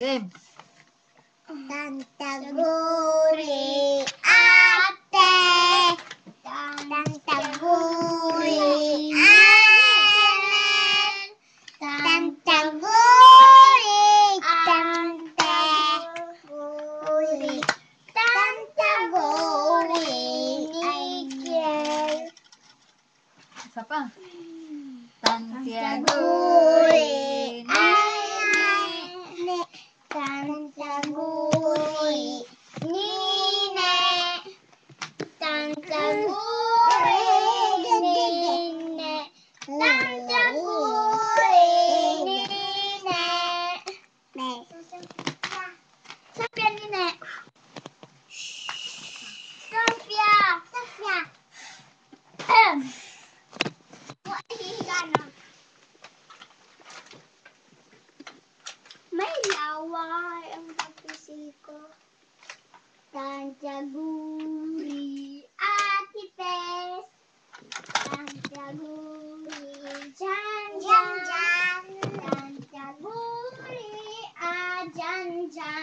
Game. Tantaguri ate, tantaguri anen, tantaguri tantaguri, tantaguri nikir. Isa pa. Santiago. Tantaguri nine, tantaguri nine, tantaguri nine. Sofia nine. Sofia. May laway ang pagpisil ko. Tantaguri Ate Tess, tantaguri Jan Jan, tantaguri Jan Jan.